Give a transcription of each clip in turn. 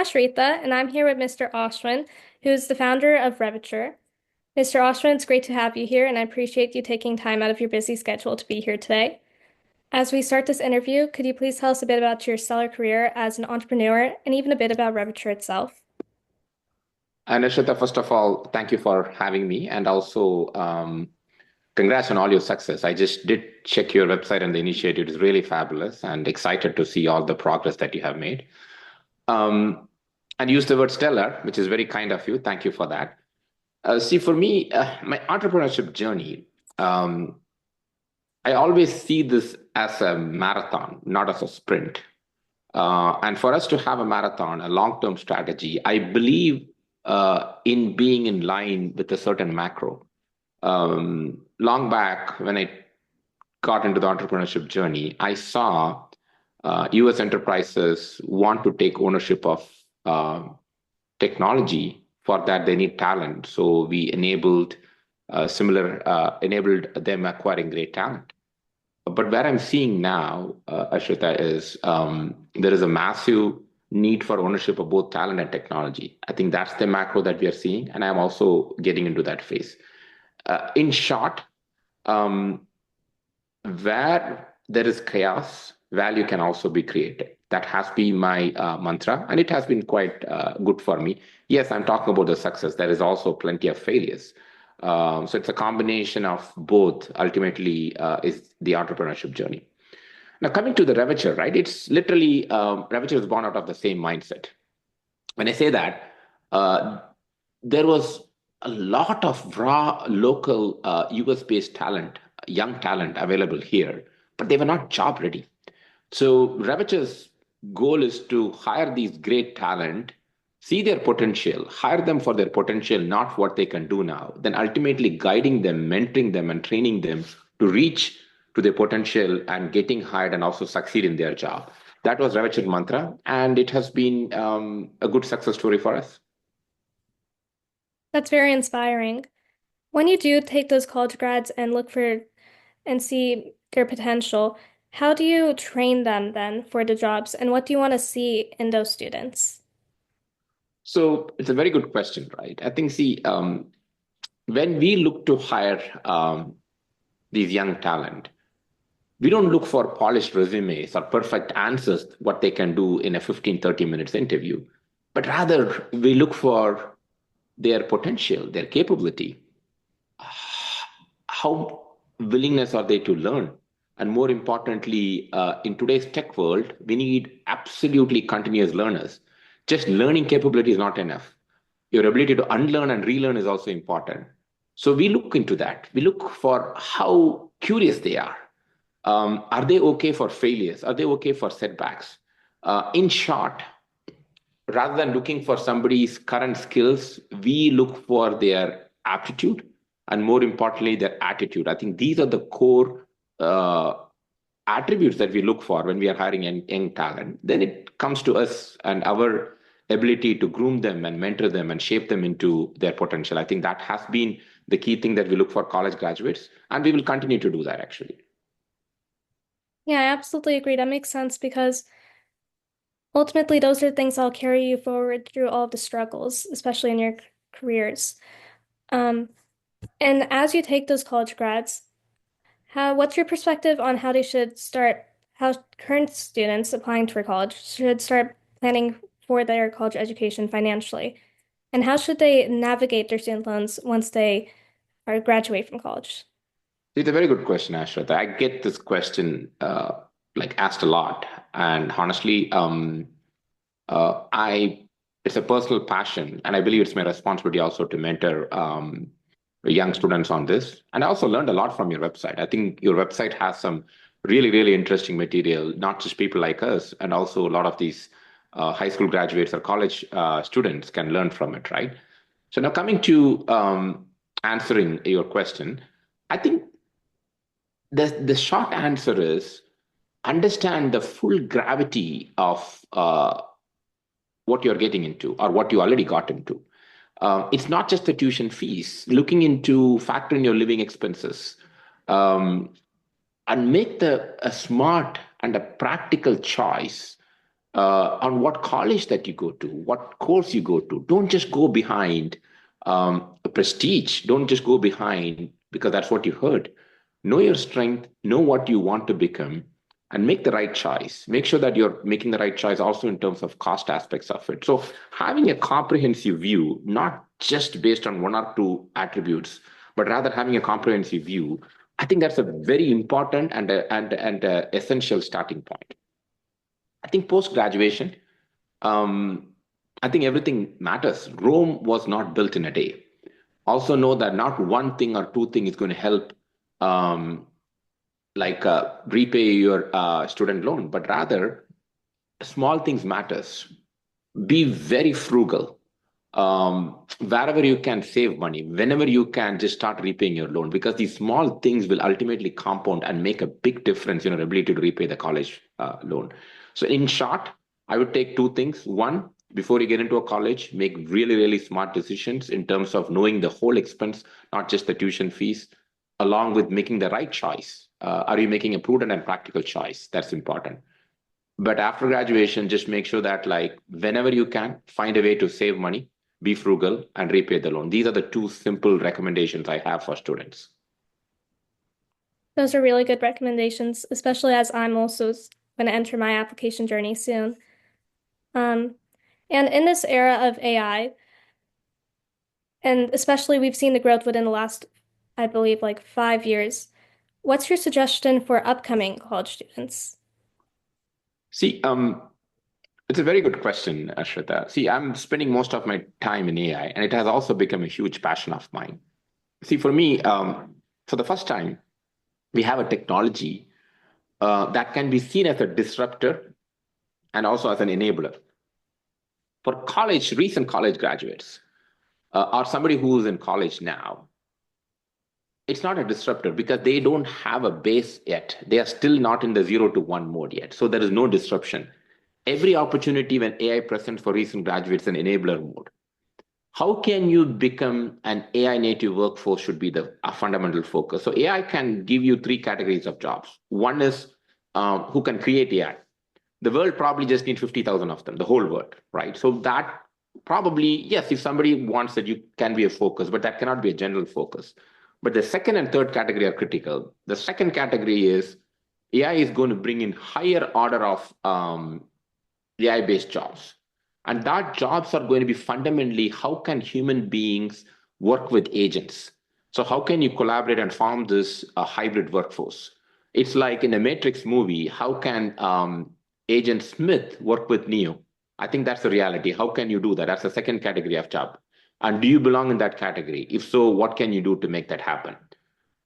Ashritha, and I'm here with Mr. Ashwin, who's the founder of Revature. Mr. Ashwin, it's great to have you here, and I appreciate you taking time out of your busy schedule to be here today. As we start this interview, could you please tell us a bit about your stellar career as an entrepreneur and even a bit about Revature itself? And Ashritha, first of all, thank you for having me, and also congrats on all your success. I just did check your website, and the initiative is really fabulous, and excited to see all the progress that you have made. Um, and use the word stellar, which is very kind of you. Thank you for that. See, for me, my entrepreneurship journey, um, I always see this as a marathon, not as a sprint. And for us to have a marathon, a long-term strategy, I believe in being in line with a certain macro. Long back, when I got into the entrepreneurship journey, I saw US enterprises want to take ownership of technology. For that, they need talent. So we enabled them acquiring great talent. But where I'm seeing now, Ashritha, is there is a massive need for ownership of both talent and technology. I think that's the macro that we are seeing, and I'm also getting into that phase. In short, um, where there is chaos, value can also be created. That has been my mantra, and it has been quite good for me. Yes, I'm talking about the success. There is also plenty of failures. So it's a combination of both, ultimately, is the entrepreneurship journey. Now, coming to the Revature, right? It's literally, Revature is born out of the same mindset. When I say that, uh, there was a lot of raw local US-based talent, young talent available here, but they were not job ready. So Reviture's goal is to hire these great talent, see their potential, hire them for their potential, not what they can do now, then ultimately guiding them, mentoring them, and training them to reach to their potential and getting hired and also succeed in their job. That was Revature mantra, and it has been a good success story for us. That's very inspiring. When you do take those college grads and look for and see their potential, how do you train them then for the jobs, and what do you want to see in those students? So it's a very good question, right? I think, see, when we look to hire these young talent, we don't look for polished resumes or perfect answers, what they can do in a 15, 30 minutes interview, but rather we look for their potential, their capability, how willingness are they to learn. And more importantly, in today's tech world, we need absolutely continuous learners. Just learning capability is not enough. Your ability to unlearn and relearn is also important. So we look into that. We look for how curious they are. Are they okay for failures? Are they okay for setbacks? In short, rather than looking for somebody's current skills, we look for their aptitude and, more importantly, their attitude. I think these are the core uh, attributes that we look for when we are hiring young talent. Then it comes to us and our ability to groom them and mentor them and shape them into their potential. I think that has been the key thing that we look for college graduates, and we will continue to do that actually. Yeah, I absolutely agree. That makes sense because ultimately those are things that'll carry you forward through all of the struggles, especially in your careers. Um, and as you take those college grads, what's your perspective on how they should start, how current students applying for college should start planning for their college education financially? And how should they navigate their student loans once they are graduate from college? It's a very good question, Ashritha. I get this question like asked a lot, and honestly, I it's a personal passion, and I believe it's my responsibility also to mentor young students on this. And I also learned a lot from your website. I think your website has some really, really interesting material, not just people like us, and also a lot of these high school graduates or college students can learn from it, right? So now coming to answering your question, I think the short answer is understand the full gravity of what you're getting into or what you already got into. It's not just the tuition fees, looking into factoring your living expenses, um, and make a smart and a practical choice on what college that you go to, what course you go to. Don't just go behind prestige. Don't just go behind because that's what you heard. Know your strength, know what you want to become, and make the right choice. Make sure that you're making the right choice also in terms of cost aspects of it. So having a comprehensive view, not just based on one or two attributes, but rather having a comprehensive view, I think that's a very important and essential starting point. I think post graduation, um, I think everything matters. Rome was not built in a day. Also know that not one thing or two thing is going to help, um, repay your student loan, but rather small things matters. Be very frugal. Wherever you can save money, whenever you can, just start repaying your loan, because these small things will ultimately compound and make a big difference in your ability to repay the college loan. So in short, I would take two things. One, before you get into a college, make really, really smart decisions in terms of knowing the whole expense, not just the tuition fees, along with making the right choice. Are you making a prudent and practical choice? That's important. But after graduation, just make sure that, like, whenever you can, find a way to save money, be frugal, and repay the loan. These are the two simple recommendations I have for students. Those are really good recommendations, especially as I'm also going to enter my application journey soon. Um, and in this era of AI, and especially we've seen the growth within the last, I believe, like 5 years, what's your suggestion for upcoming college students? See, it's a very good question, Ashritha. See, I'm spending most of my time in AI, and it has also become a huge passion of mine. See, for me, for the first time, we have a technology that can be seen as a disruptor and also as an enabler. For college, recent college graduates, or somebody who's in college now, it's not a disruptor because they don't have a base yet. They are still not in the 0 to 1 mode yet. So there is no disruption. Every opportunity when AI presents for recent graduates in enabler mode. How can you become an AI native workforce should be the fundamental focus. So AI can give you three categories of jobs. One is who can create AI. The world probably just needs 50,000 of them, the whole world, right? So that probably, yes, if somebody wants that, you can be a focus, but that cannot be a general focus. But the second and third category are critical. The second category is AI is going to bring in higher order of AI-based jobs. And that jobs are going to be fundamentally how can human beings work with agents? So how can you collaborate and form this hybrid workforce? It's like in a Matrix movie, how can Agent Smith work with Neo? I think that's the reality. How can you do that? That's the second category of job. And do you belong in that category? If so, what can you do to make that happen?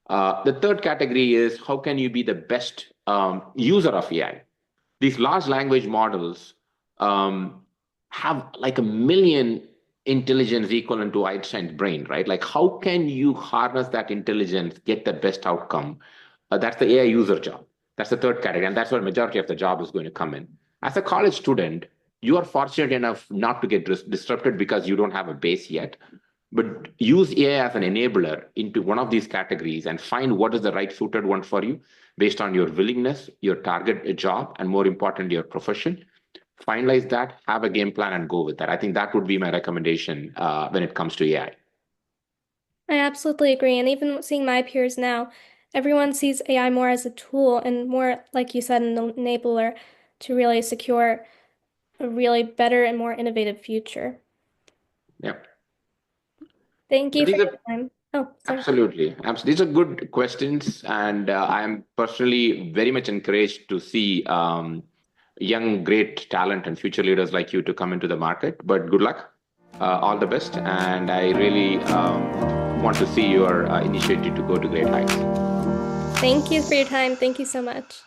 The third category is how can you be the best user of AI? These large language models um, have like a million intelligence equivalent to Einstein's brain, right? Like, how can you harness that intelligence, get the best outcome? That's the AI user job. That's the third category, and that's where majority of the job is going to come in. As a college student, you are fortunate enough not to get disrupted because you don't have a base yet. But use AI as an enabler into one of these categories and find what is the right suited one for you based on your willingness, your target job, and more importantly, your profession. Finalize that, have a game plan, and go with that. I think that would be my recommendation when it comes to AI. I absolutely agree. And even seeing my peers now, everyone sees AI more as a tool and more, like you said, an enabler to really secure a really better and more innovative future. Yeah. Thank you But for these are your time. Oh, sorry. absolutely, these are good questions, and I am personally very much encouraged to see young, great talent and future leaders like you to come into the market. But good luck, all the best, and I really want to see your initiative to go to great heights. Thank you for your time. Thank you so much.